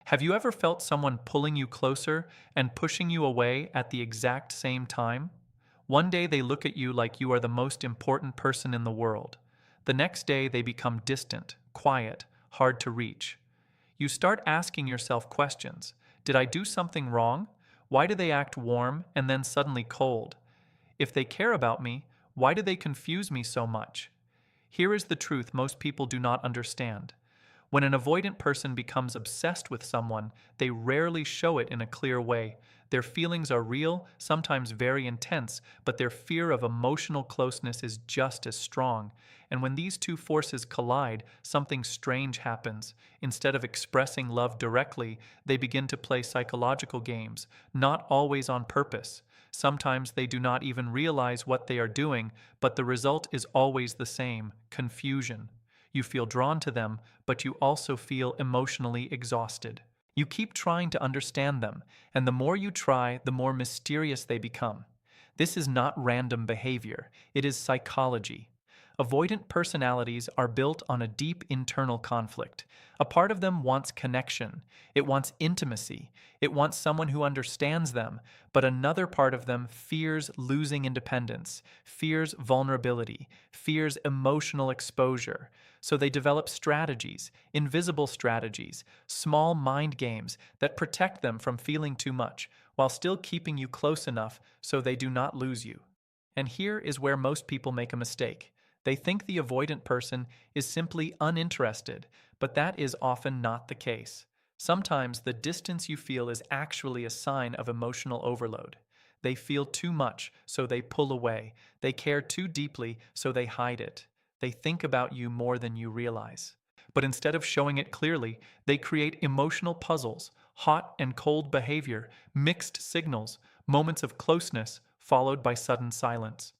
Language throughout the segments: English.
Have you ever felt someone pulling you closer and pushing you away at the exact same time? One day they look at you like you are the most important person in the world. The next day they become distant, quiet, hard to reach. You start asking yourself questions. Did I do something wrong? Why do they act warm and then suddenly cold? If they care about me, why do they confuse me so much? Here is the truth most people do not understand. When an avoidant person becomes obsessed with someone, they rarely show it in a clear way. Their feelings are real, sometimes very intense, but their fear of emotional closeness is just as strong. And when these two forces collide, something strange happens. Instead of expressing love directly, they begin to play psychological games, not always on purpose. Sometimes they do not even realize what they are doing, but the result is always the same: confusion. You feel drawn to them, but you also feel emotionally exhausted. You keep trying to understand them, and the more you try, the more mysterious they become. This is not random behavior, it is psychology. Avoidant personalities are built on a deep internal conflict. A part of them wants connection, it wants intimacy, it wants someone who understands them, but another part of them fears losing independence, fears vulnerability, fears emotional exposure. So they develop strategies, invisible strategies, small mind games that protect them from feeling too much, while still keeping you close enough so they do not lose you. And here is where most people make a mistake. They think the avoidant person is simply uninterested, but that is often not the case. Sometimes the distance you feel is actually a sign of emotional overload. They feel too much, so they pull away. They care too deeply, so they hide it. They think about you more than you realize. But instead of showing it clearly, they create emotional puzzles, hot and cold behavior, mixed signals, moments of closeness, followed by sudden silence.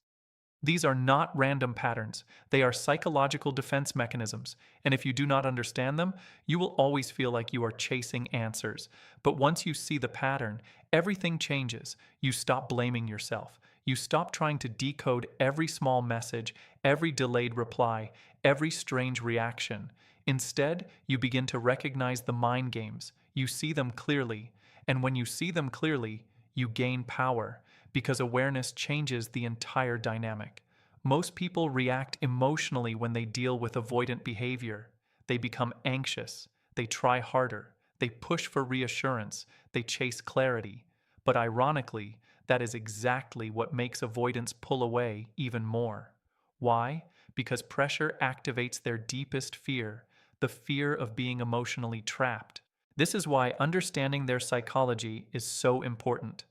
These are not random patterns. They are psychological defense mechanisms, and if you do not understand them, you will always feel like you are chasing answers. But once you see the pattern, everything changes. You stop blaming yourself. You stop trying to decode every small message, every delayed reply, every strange reaction. Instead, you begin to recognize the mind games. You see them clearly, and when you see them clearly, you gain power, because awareness changes the entire dynamic. Most people react emotionally when they deal with avoidant behavior. They become anxious, they try harder, they push for reassurance, they chase clarity. But ironically, that is exactly what makes avoidance pull away even more. Why? Because pressure activates their deepest fear, the fear of being emotionally trapped. This is why understanding their psychology is so important.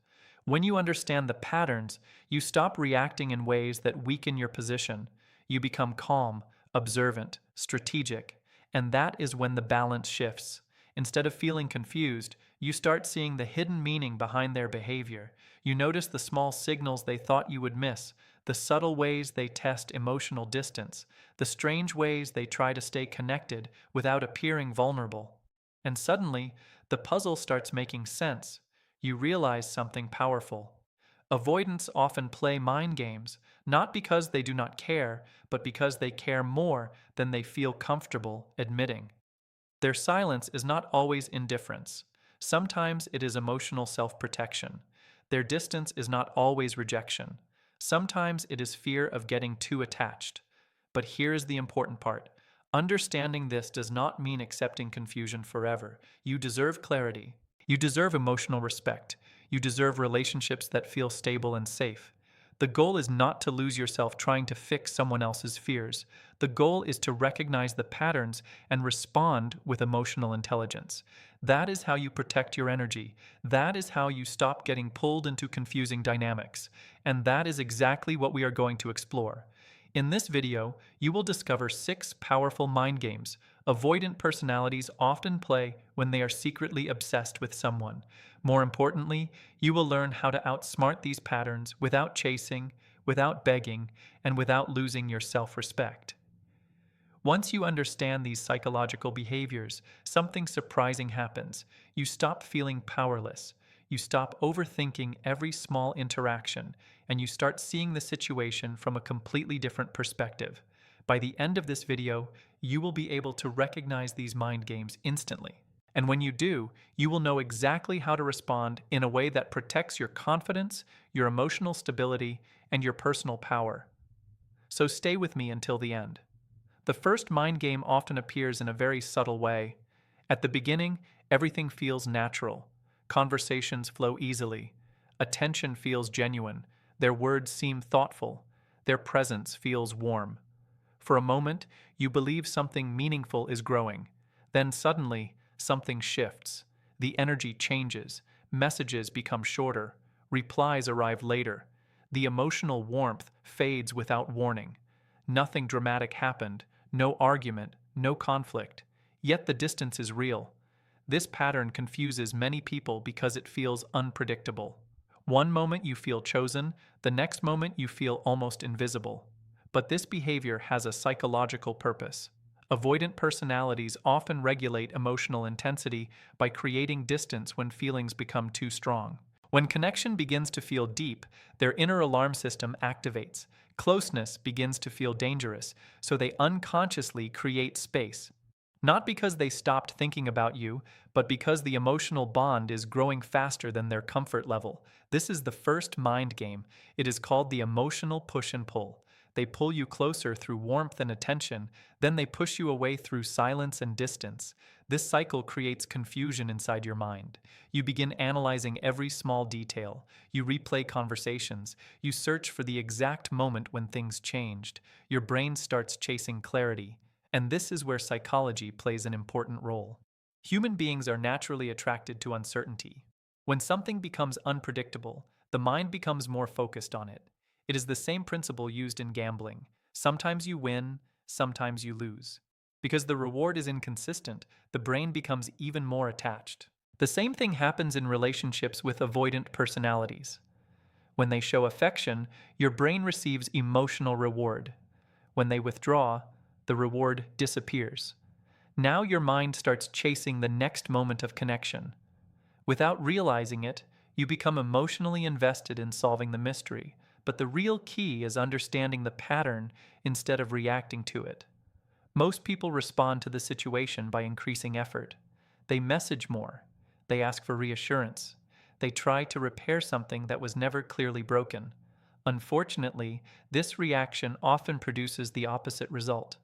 When you understand the patterns, you stop reacting in ways that weaken your position. You become calm, observant, strategic, and that is when the balance shifts. Instead of feeling confused, you start seeing the hidden meaning behind their behavior. You notice the small signals they thought you would miss, the subtle ways they test emotional distance, the strange ways they try to stay connected without appearing vulnerable. And suddenly, the puzzle starts making sense. You realize something powerful. Avoidants often play mind games, not because they do not care, but because they care more than they feel comfortable admitting. Their silence is not always indifference. Sometimes it is emotional self-protection. Their distance is not always rejection. Sometimes it is fear of getting too attached. But here is the important part. Understanding this does not mean accepting confusion forever. You deserve clarity. You deserve emotional respect. You deserve relationships that feel stable and safe. The goal is not to lose yourself trying to fix someone else's fears. The goal is to recognize the patterns and respond with emotional intelligence. That is how you protect your energy. That is how you stop getting pulled into confusing dynamics. And that is exactly what we are going to explore. In this video, you will discover 6 powerful mind games avoidant personalities often play when they are secretly obsessed with someone. More importantly, you will learn how to outsmart these patterns without chasing, without begging, and without losing your self-respect. Once you understand these psychological behaviors, something surprising happens. You stop feeling powerless. You stop overthinking every small interaction, and you start seeing the situation from a completely different perspective. By the end of this video, you will be able to recognize these mind games instantly. And when you do, you will know exactly how to respond in a way that protects your confidence, your emotional stability, and your personal power. So stay with me until the end. The first mind game often appears in a very subtle way. At the beginning, everything feels natural. Conversations flow easily. Attention feels genuine. Their words seem thoughtful. Their presence feels warm. For a moment, you believe something meaningful is growing. Then suddenly, something shifts. The energy changes. Messages become shorter. Replies arrive later. The emotional warmth fades without warning. Nothing dramatic happened. No argument, no conflict. Yet the distance is real. This pattern confuses many people because it feels unpredictable. One moment you feel chosen, the next moment you feel almost invisible. But this behavior has a psychological purpose. Avoidant personalities often regulate emotional intensity by creating distance when feelings become too strong. When connection begins to feel deep, their inner alarm system activates. Closeness begins to feel dangerous, so they unconsciously create space. Not because they stopped thinking about you, but because the emotional bond is growing faster than their comfort level. This is the first mind game. It is called the emotional push and pull. They pull you closer through warmth and attention, then they push you away through silence and distance. This cycle creates confusion inside your mind. You begin analyzing every small detail. You replay conversations. You search for the exact moment when things changed. Your brain starts chasing clarity. And this is where psychology plays an important role. Human beings are naturally attracted to uncertainty. When something becomes unpredictable, the mind becomes more focused on it. It is the same principle used in gambling. Sometimes you win, sometimes you lose. Because the reward is inconsistent, the brain becomes even more attached. The same thing happens in relationships with avoidant personalities. When they show affection, your brain receives emotional reward. When they withdraw, the reward disappears. Now your mind starts chasing the next moment of connection. Without realizing it, you become emotionally invested in solving the mystery, but the real key is understanding the pattern instead of reacting to it. Most people respond to the situation by increasing effort. They message more. They ask for reassurance. They try to repair something that was never clearly broken. Unfortunately, this reaction often produces the opposite result.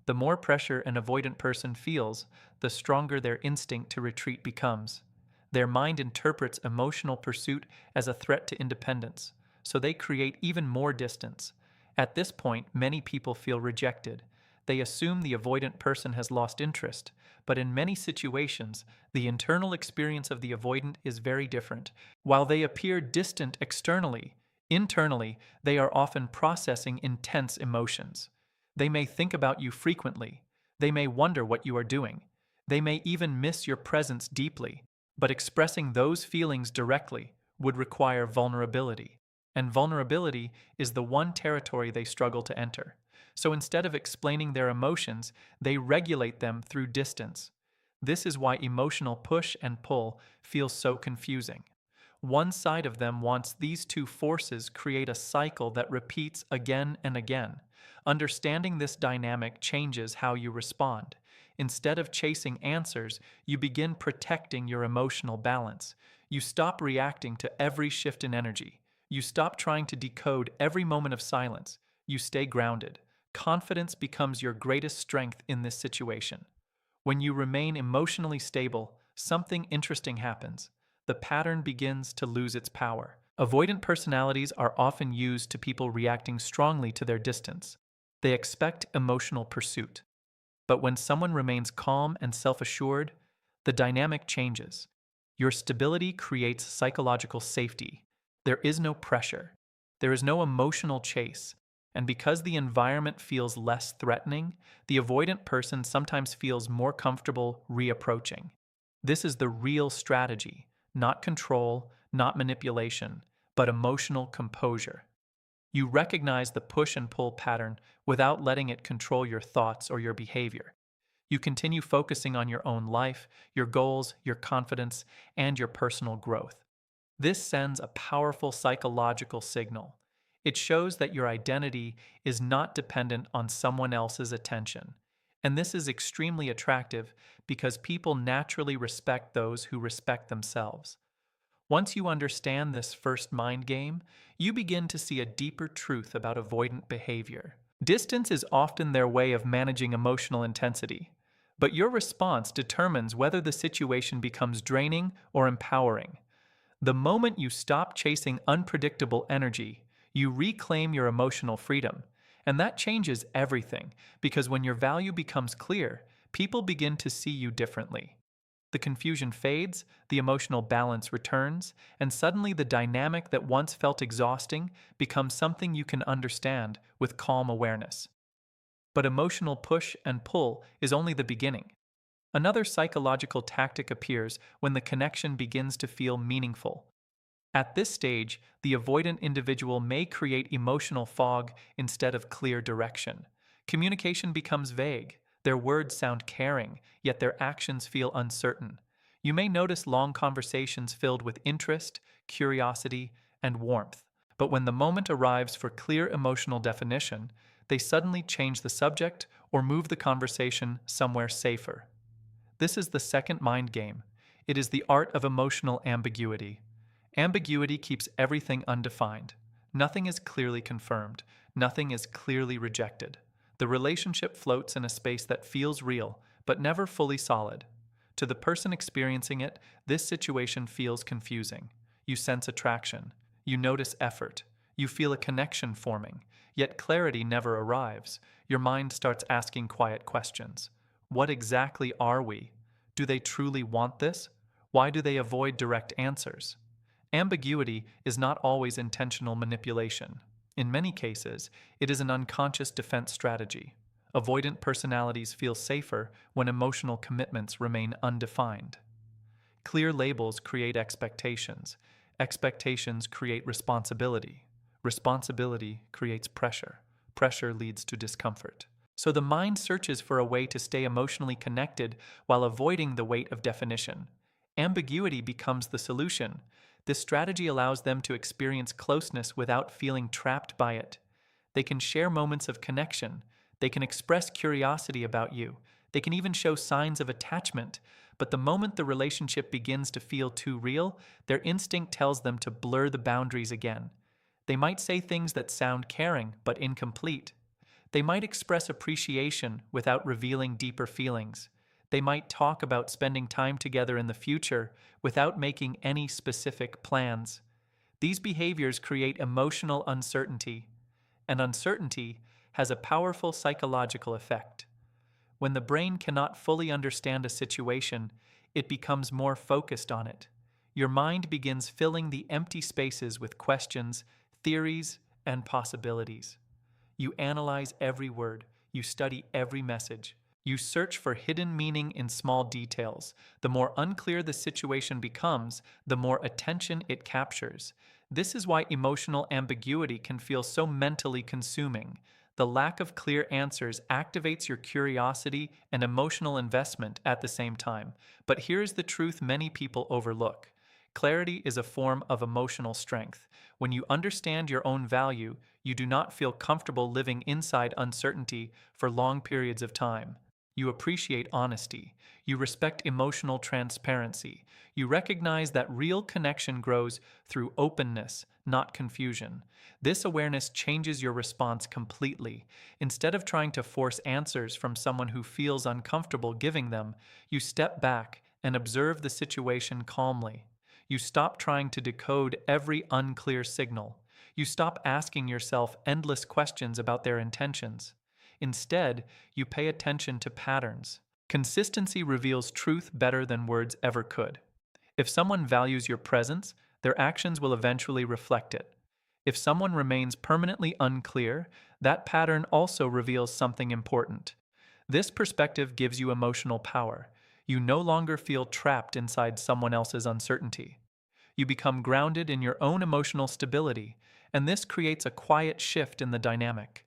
The more pressure an avoidant person feels, the stronger their instinct to retreat becomes. Their mind interprets emotional pursuit as a threat to independence, so they create even more distance. At this point, many people feel rejected. They assume the avoidant person has lost interest, but in many situations, the internal experience of the avoidant is very different. While they appear distant externally, internally, they are often processing intense emotions. They may think about you frequently. They may wonder what you are doing. They may even miss your presence deeply. But expressing those feelings directly would require vulnerability. And vulnerability is the one territory they struggle to enter. So instead of explaining their emotions, they regulate them through distance. This is why emotional push and pull feels so confusing. One side of them wants these two forces create a cycle that repeats again and again. Understanding this dynamic changes how you respond. Instead of chasing answers, you begin protecting your emotional balance. You stop reacting to every shift in energy. You stop trying to decode every moment of silence. You stay grounded. Confidence becomes your greatest strength in this situation. When you remain emotionally stable, something interesting happens. The pattern begins to lose its power. Avoidant personalities are often used to people reacting strongly to their distance. They expect emotional pursuit. But when someone remains calm and self-assured, the dynamic changes. Your stability creates psychological safety. There is no pressure. There is no emotional chase. And because the environment feels less threatening, the avoidant person sometimes feels more comfortable reapproaching. This is the real strategy, not control, not manipulation, but emotional composure. You recognize the push and pull pattern without letting it control your thoughts or your behavior. You continue focusing on your own life, your goals, your confidence, and your personal growth. This sends a powerful psychological signal. It shows that your identity is not dependent on someone else's attention. And this is extremely attractive because people naturally respect those who respect themselves. Once you understand this first mind game, you begin to see a deeper truth about avoidant behavior. Distance is often their way of managing emotional intensity, but your response determines whether the situation becomes draining or empowering. The moment you stop chasing unpredictable energy, you reclaim your emotional freedom. And that changes everything, because when your value becomes clear, people begin to see you differently. The confusion fades, the emotional balance returns, and suddenly the dynamic that once felt exhausting becomes something you can understand with calm awareness. But emotional push and pull is only the beginning. Another psychological tactic appears when the connection begins to feel meaningful. At this stage, the avoidant individual may create emotional fog instead of clear direction. Communication becomes vague. Their words sound caring, yet their actions feel uncertain. You may notice long conversations filled with interest, curiosity, and warmth. But when the moment arrives for clear emotional definition, they suddenly change the subject or move the conversation somewhere safer. This is the second mind game. It is the art of emotional ambiguity. Ambiguity keeps everything undefined. Nothing is clearly confirmed. Nothing is clearly rejected. The relationship floats in a space that feels real, but never fully solid. To the person experiencing it, this situation feels confusing. You sense attraction. You notice effort. You feel a connection forming. Yet clarity never arrives. Your mind starts asking quiet questions. What exactly are we? Do they truly want this? Why do they avoid direct answers? Ambiguity is not always intentional manipulation. In many cases, it is an unconscious defense strategy. Avoidant personalities feel safer when emotional commitments remain undefined. Clear labels create expectations. Expectations create responsibility. Responsibility creates pressure. Pressure leads to discomfort. So the mind searches for a way to stay emotionally connected while avoiding the weight of definition. Ambiguity becomes the solution. This strategy allows them to experience closeness without feeling trapped by it. They can share moments of connection. They can express curiosity about you. They can even show signs of attachment. But the moment the relationship begins to feel too real, their instinct tells them to blur the boundaries again. They might say things that sound caring but incomplete. They might express appreciation without revealing deeper feelings. They might talk about spending time together in the future without making any specific plans. These behaviors create emotional uncertainty, and uncertainty has a powerful psychological effect. When the brain cannot fully understand a situation, it becomes more focused on it. Your mind begins filling the empty spaces with questions, theories, and possibilities. You analyze every word. You study every message. You search for hidden meaning in small details. The more unclear the situation becomes, the more attention it captures. This is why emotional ambiguity can feel so mentally consuming. The lack of clear answers activates your curiosity and emotional investment at the same time. But here's the truth many people overlook. Clarity is a form of emotional strength. When you understand your own value, you do not feel comfortable living inside uncertainty for long periods of time. You appreciate honesty. You respect emotional transparency. You recognize that real connection grows through openness, not confusion. This awareness changes your response completely. Instead of trying to force answers from someone who feels uncomfortable giving them, you step back and observe the situation calmly. You stop trying to decode every unclear signal. You stop asking yourself endless questions about their intentions. Instead, you pay attention to patterns. Consistency reveals truth better than words ever could. If someone values your presence, their actions will eventually reflect it. If someone remains permanently unclear, that pattern also reveals something important. This perspective gives you emotional power. You no longer feel trapped inside someone else's uncertainty. You become grounded in your own emotional stability, and this creates a quiet shift in the dynamic.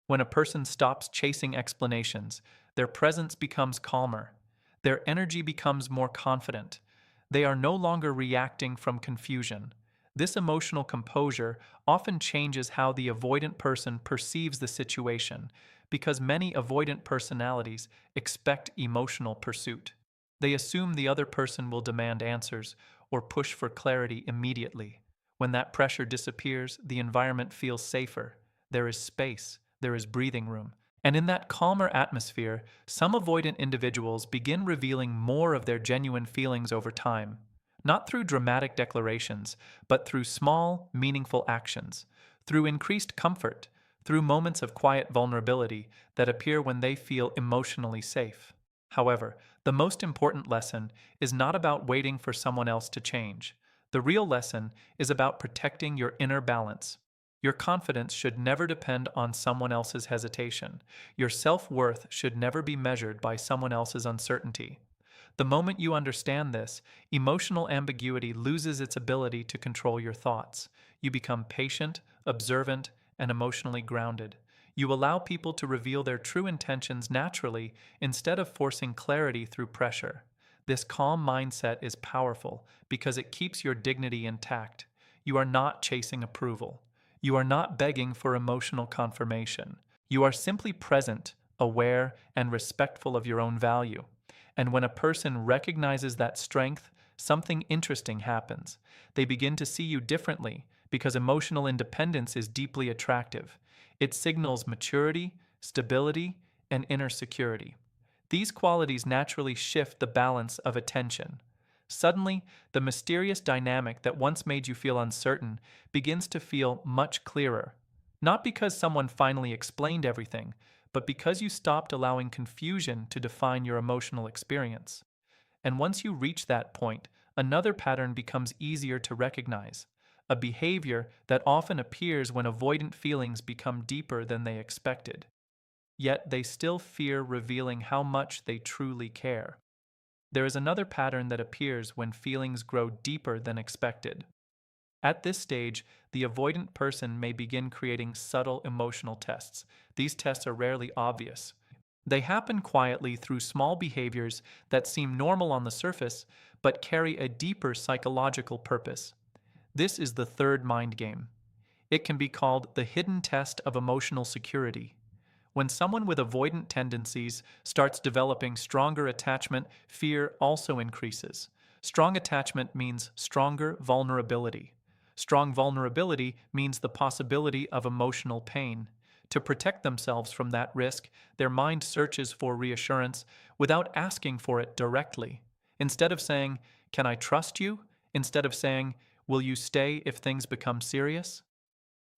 When a person stops chasing explanations, their presence becomes calmer. Their energy becomes more confident. They are no longer reacting from confusion. This emotional composure often changes how the avoidant person perceives the situation, because many avoidant personalities expect emotional pursuit. They assume the other person will demand answers or push for clarity immediately. When that pressure disappears, the environment feels safer. There is space, there is breathing room. And in that calmer atmosphere, some avoidant individuals begin revealing more of their genuine feelings over time, not through dramatic declarations, but through small, meaningful actions, through increased comfort, through moments of quiet vulnerability that appear when they feel emotionally safe. However, the most important lesson is not about waiting for someone else to change. The real lesson is about protecting your inner balance. Your confidence should never depend on someone else's hesitation. Your self-worth should never be measured by someone else's uncertainty. The moment you understand this, emotional ambiguity loses its ability to control your thoughts. You become patient, observant, and emotionally grounded. You allow people to reveal their true intentions naturally instead of forcing clarity through pressure. This calm mindset is powerful because it keeps your dignity intact. You are not chasing approval. You are not begging for emotional confirmation. You are simply present, aware, and respectful of your own value. And when a person recognizes that strength, something interesting happens. They begin to see you differently because emotional independence is deeply attractive. It signals maturity, stability, and inner security. These qualities naturally shift the balance of attention. Suddenly, the mysterious dynamic that once made you feel uncertain begins to feel much clearer. Not because someone finally explained everything, but because you stopped allowing confusion to define your emotional experience. And once you reach that point, another pattern becomes easier to recognize, a behavior that often appears when avoidant feelings become deeper than they expected. Yet they still fear revealing how much they truly care. There is another pattern that appears when feelings grow deeper than expected. At this stage, the avoidant person may begin creating subtle emotional tests. These tests are rarely obvious. They happen quietly through small behaviors that seem normal on the surface, but carry a deeper psychological purpose. This is the third mind game. It can be called the hidden test of emotional security. When someone with avoidant tendencies starts developing stronger attachment, fear also increases. Strong attachment means stronger vulnerability. Strong vulnerability means the possibility of emotional pain. To protect themselves from that risk, their mind searches for reassurance without asking for it directly. Instead of saying, "Can I trust you?" Instead of saying, "Will you stay if things become serious?"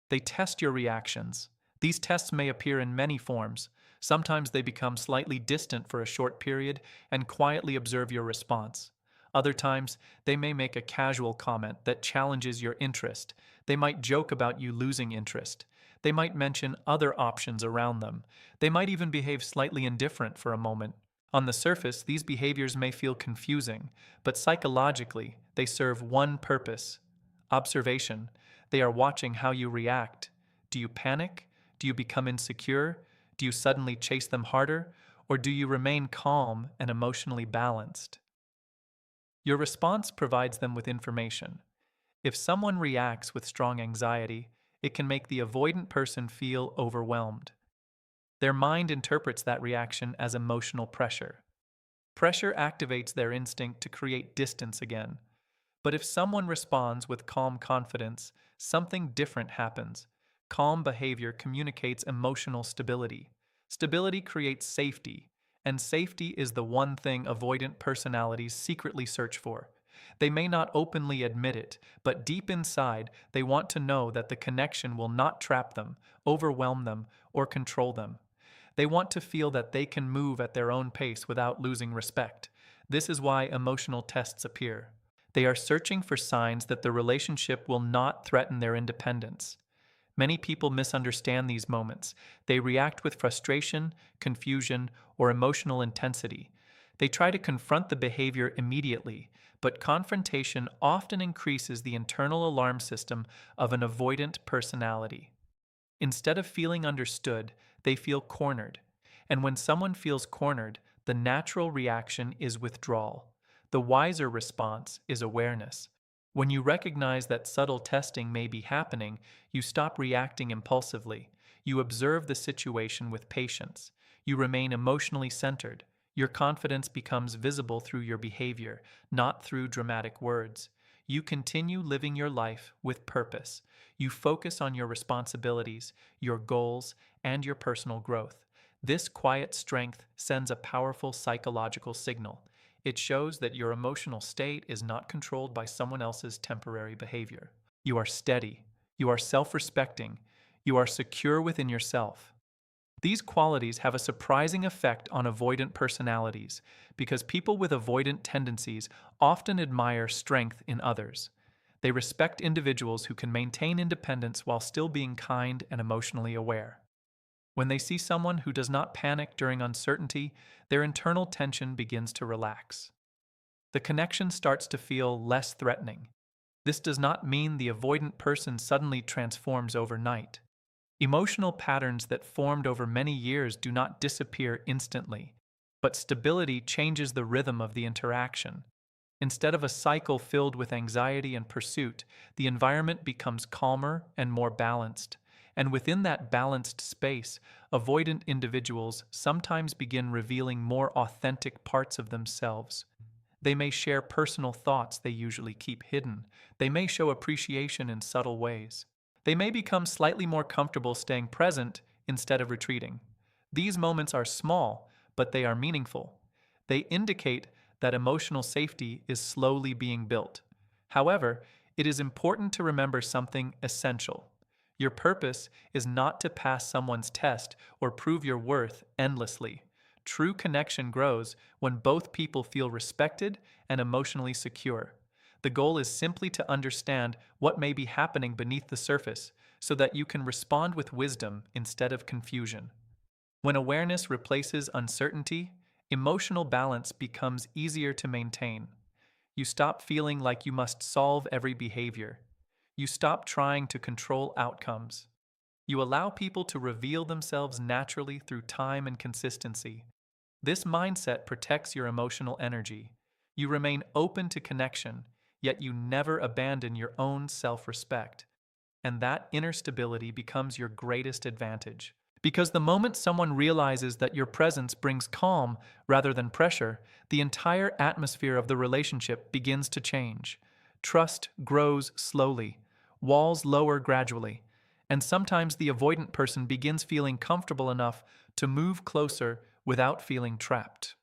They test your reactions. These tests may appear in many forms. Sometimes they become slightly distant for a short period and quietly observe your response. Other times, they may make a casual comment that challenges your interest. They might joke about you losing interest. They might mention other options around them. They might even behave slightly indifferent for a moment. On the surface, these behaviors may feel confusing, but psychologically, they serve one purpose: observation. They are watching how you react. Do you panic? Do you become insecure? Do you suddenly chase them harder? Or do you remain calm and emotionally balanced? Your response provides them with information. If someone reacts with strong anxiety, it can make the avoidant person feel overwhelmed. Their mind interprets that reaction as emotional pressure. Pressure activates their instinct to create distance again. But if someone responds with calm confidence, something different happens. Calm behavior communicates emotional stability. Stability creates safety, and safety is the one thing avoidant personalities secretly search for. They may not openly admit it, but deep inside, they want to know that the connection will not trap them, overwhelm them, or control them. They want to feel that they can move at their own pace without losing respect. This is why emotional tests appear. They are searching for signs that the relationship will not threaten their independence. Many people misunderstand these moments. They react with frustration, confusion, or emotional intensity. They try to confront the behavior immediately, but confrontation often increases the internal alarm system of an avoidant personality. Instead of feeling understood, they feel cornered. And when someone feels cornered, the natural reaction is withdrawal. The wiser response is awareness. When you recognize that subtle testing may be happening, you stop reacting impulsively. You observe the situation with patience. You remain emotionally centered. Your confidence becomes visible through your behavior, not through dramatic words. You continue living your life with purpose. You focus on your responsibilities, your goals, and your personal growth. This quiet strength sends a powerful psychological signal. It shows that your emotional state is not controlled by someone else's temporary behavior. You are steady. You are self-respecting. You are secure within yourself. These qualities have a surprising effect on avoidant personalities because people with avoidant tendencies often admire strength in others. They respect individuals who can maintain independence while still being kind and emotionally aware. When they see someone who does not panic during uncertainty, their internal tension begins to relax. The connection starts to feel less threatening. This does not mean the avoidant person suddenly transforms overnight. Emotional patterns that formed over many years do not disappear instantly, but stability changes the rhythm of the interaction. Instead of a cycle filled with anxiety and pursuit, the environment becomes calmer and more balanced. And within that balanced space, avoidant individuals sometimes begin revealing more authentic parts of themselves. They may share personal thoughts they usually keep hidden. They may show appreciation in subtle ways. They may become slightly more comfortable staying present instead of retreating. These moments are small, but they are meaningful. They indicate that emotional safety is slowly being built. However, it is important to remember something essential. Your purpose is not to pass someone's test or prove your worth endlessly. True connection grows when both people feel respected and emotionally secure. The goal is simply to understand what may be happening beneath the surface so that you can respond with wisdom instead of confusion. When awareness replaces uncertainty, emotional balance becomes easier to maintain. You stop feeling like you must solve every behavior. You stop trying to control outcomes. You allow people to reveal themselves naturally through time and consistency. This mindset protects your emotional energy. You remain open to connection, yet you never abandon your own self-respect. And that inner stability becomes your greatest advantage. Because the moment someone realizes that your presence brings calm rather than pressure, the entire atmosphere of the relationship begins to change. Trust grows slowly, walls lower gradually, and sometimes the avoidant person begins feeling comfortable enough to move closer without feeling trapped.